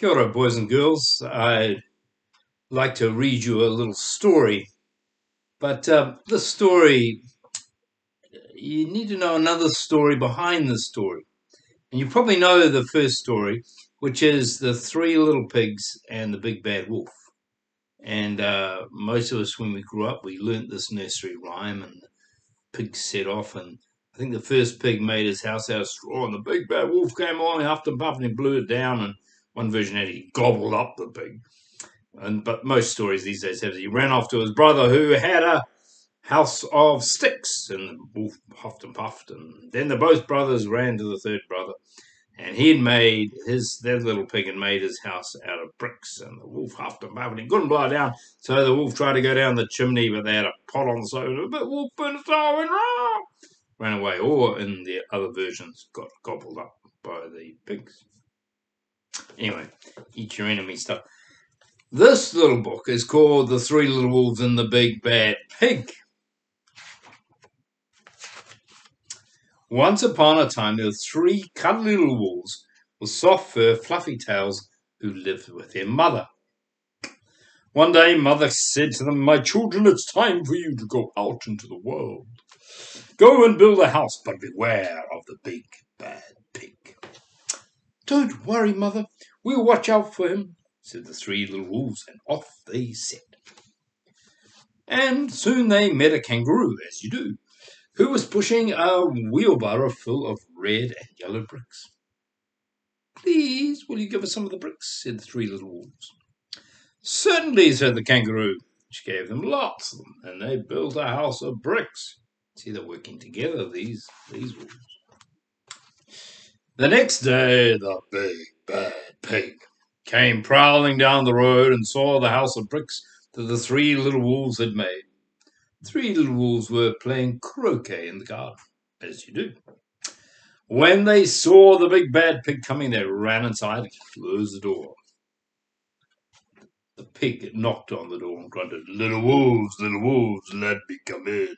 Kia ora, boys and girls. I'd like to read you a little story, but the story, you need to know another story behind the story. And you probably know the first story, which is the three little pigs and the big bad wolf. And most of us, when we grew up, we learnt this nursery rhyme, and the pigs set off, and I think the first pig made his house out of straw, and the big bad wolf came along, huffed and puffed, and he blew it down, and one version had he gobbled up the pig. But most stories these days have he ran off to his brother who had a house of sticks, and the wolf huffed and puffed, and then both brothers ran to the third brother, and he had made that little pig had made his house out of bricks, and the wolf huffed and puffed, and he couldn't blow it down, so the wolf tried to go down the chimney, but they had a pot on the side, but wolf burnt his toe and ran away, or in the other versions got gobbled up by the pigs. Anyway, eat your enemy stuff. This little book is called The Three Little Wolves and the Big Bad Pig. Once upon a time, there were three cuddly little wolves with soft fur, fluffy tails, who lived with their mother. One day, Mother said to them, "My children, it's time for you to go out into the world. Go and build a house, but beware of the big bad pig." "Don't worry, Mother. We'll watch out for him," said the three little wolves, and off they set. And soon they met a kangaroo, as you do, who was pushing a wheelbarrow full of red and yellow bricks. "Please, will you give us some of the bricks?" said the three little wolves. "Certainly," said the kangaroo. She gave them lots of them, and they built a house of bricks. See, they're working together, these wolves. The next day, the big bad pig came prowling down the road and saw the house of bricks that the three little wolves had made. Three little wolves were playing croquet in the garden, as you do. When they saw the big bad pig coming, they ran inside and closed the door. The pig knocked on the door and grunted, little wolves, let me come in."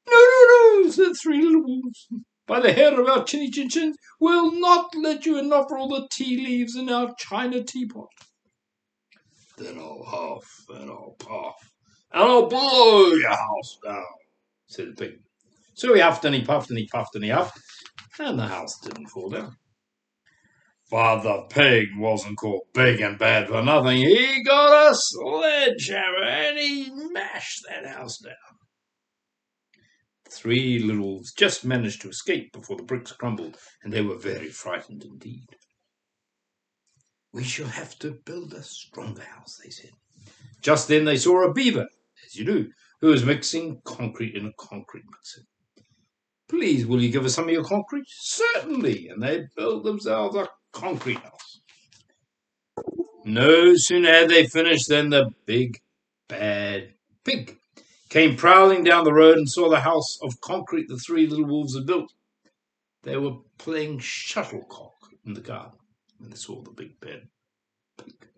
No, said three little wolves. "By the hair of our chinny chin chins, we'll not let you in, not for all the tea leaves in our china teapot." "Then I'll huff and I'll puff, and I'll blow your house down," said the pig. So he huffed and he puffed and he puffed and he huffed, and the house didn't fall down. But the pig wasn't called big and bad for nothing. He got a sledgehammer and he mashed that house down. Three little wolves just managed to escape before the bricks crumbled, and they were very frightened indeed. "We shall have to build a stronger house," they said. Just then they saw a beaver, as you do, who was mixing concrete in a concrete mixer. "Please, will you give us some of your concrete?" "Certainly," and they built themselves a concrete house. No sooner had they finished than the big bad pig came prowling down the road and saw the house of concrete the three little wolves had built. They were playing shuttlecock in the garden when they saw the big bad pig,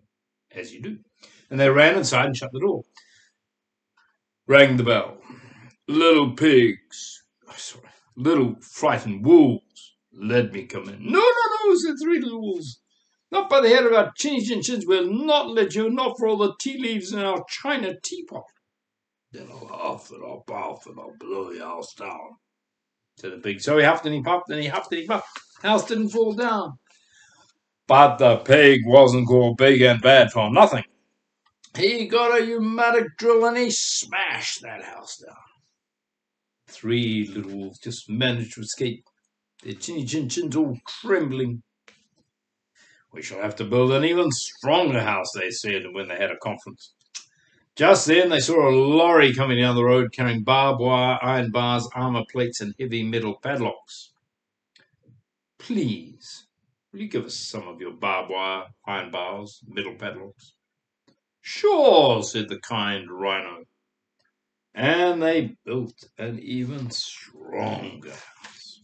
as you do, and they ran inside and shut the door. Rang the bell. Little frightened wolves, let me come in." No, said three little wolves. "Not by the head of our chinny chin chins, we'll not let you, not for all the tea leaves in our china teapot." "Then I'll huff and I'll puff and I'll blow your house down," said the pig. So he huffed and he puffed and he huffed and he puffed. The house didn't fall down. But the pig wasn't called big and bad for nothing. He got a pneumatic drill and he smashed that house down. Three little wolves just managed to escape, their chinny chin chins all trembling. "We shall have to build an even stronger house," they said when they had a conference. Just then they saw a lorry coming down the road carrying barbed wire, iron bars, armor plates, and heavy metal padlocks. "Please, will you give us some of your barbed wire, iron bars, metal padlocks?" "Sure," said the kind rhino. And they built an even stronger house.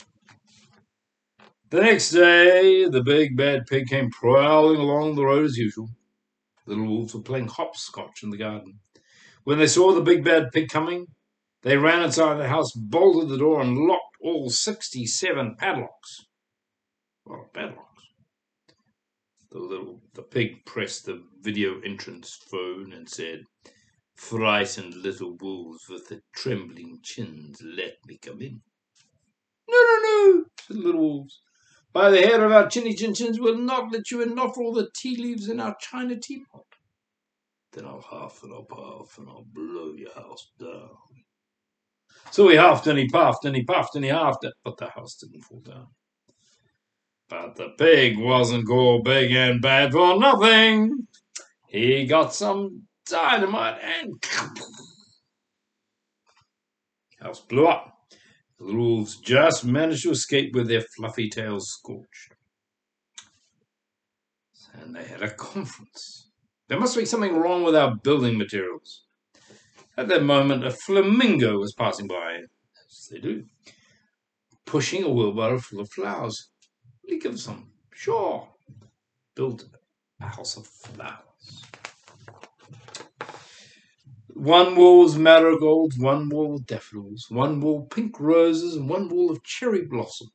The next day, the big bad pig came prowling along the road as usual. The little wolves were playing hopscotch in the garden. When they saw the big bad pig coming, they ran inside the house, bolted the door, and locked all 67 padlocks. A lot of padlocks. The The pig pressed the video entrance phone and said, "Frightened little wolves with the trembling chins, let me come in." "No, no, no," said the little wolves. "By the hair of our chinny chin chins, we'll not let you in, not for all the tea leaves in our china teapot. Then I'll huff and I'll puff and I'll blow your house down." So he huffed and he puffed and he puffed and he huffed, but the house didn't fall down. But the pig wasn't called big and bad for nothing. He got some dynamite and house blew up. The wolves just managed to escape with their fluffy tails scorched. And they had a conference. There must be something wrong with our building materials. At that moment, a flamingo was passing by, as they do, pushing a wheelbarrow full of flowers. "Will you give some?" "Sure." Built a house of flowers. One wall was marigolds, one wall daffodils, one wall pink roses, and one wall of cherry blossom.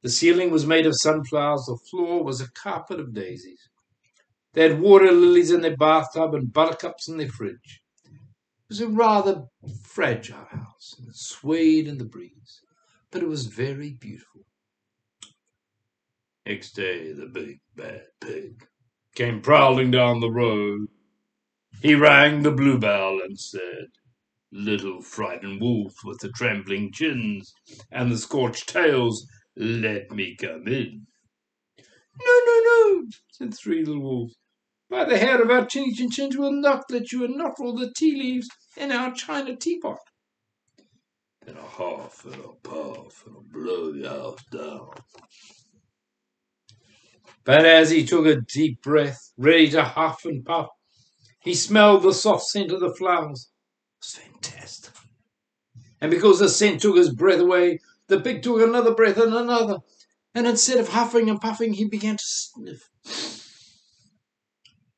The ceiling was made of sunflowers, the floor was a carpet of daisies. They had water lilies in their bathtub and buttercups in their fridge. It was a rather fragile house, and it swayed in the breeze, but it was very beautiful. Next day, the big bad pig came prowling down the road. He rang the bluebell and said, "Little frightened wolves with the trembling chins and the scorched tails, let me come in." "No, no, no," said three little wolves. "By the hair of our chinny chin chins, we'll not let you in, not for all the tea leaves in our china teapot." Then I'll huff and I'll puff and I'll blow your house down. But as he took a deep breath, ready to huff and puff, he smelled the soft scent of the flowers. It was fantastic. And because the scent took his breath away, the pig took another breath and another. And instead of huffing and puffing, he began to sniff.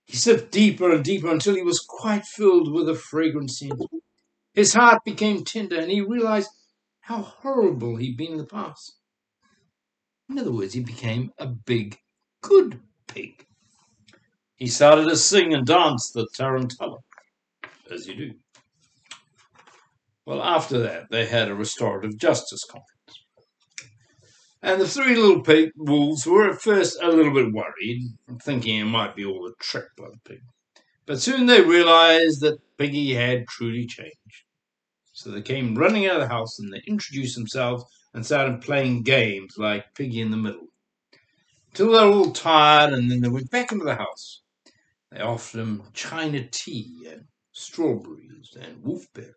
He sniffed deeper and deeper until he was quite filled with a fragrant scent. His heart became tender, and he realized how horrible he'd been in the past. In other words, he became a big, good pig. He started to sing and dance the tarantella, as you do. Well, after that, they had a restorative justice conference. And the three little wolves were at first a little bit worried, thinking it might be all a trick by the pig. But soon they realized that Piggy had truly changed. So they came running out of the house and they introduced themselves and started playing games like Piggy in the Middle. Till they were all tired, and then they went back into the house. They offered him china tea and strawberries and wolfberries,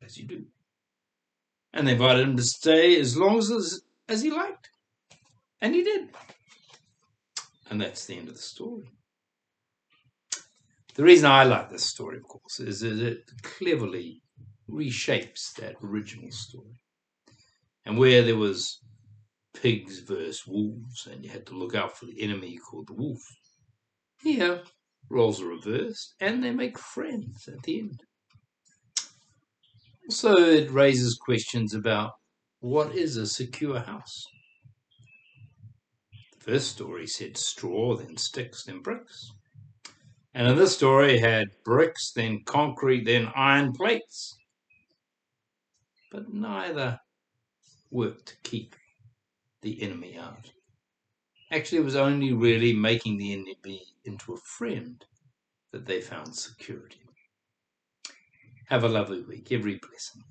as you do. And they invited him to stay as long as he liked. And he did. And that's the end of the story. The reason I like this story, of course, is that it cleverly reshapes that original story. And where there was pigs versus wolves, and you had to look out for the enemy called the wolf, here roles are reversed, and they make friends at the end. Also, it raises questions about what is a secure house. The first story said straw, then sticks, then bricks. And in this story, it had bricks, then concrete, then iron plates. But neither worked to keep the enemy out. Actually, it was only really making the enemy into a friend that they found security. Have a lovely week. Every blessing.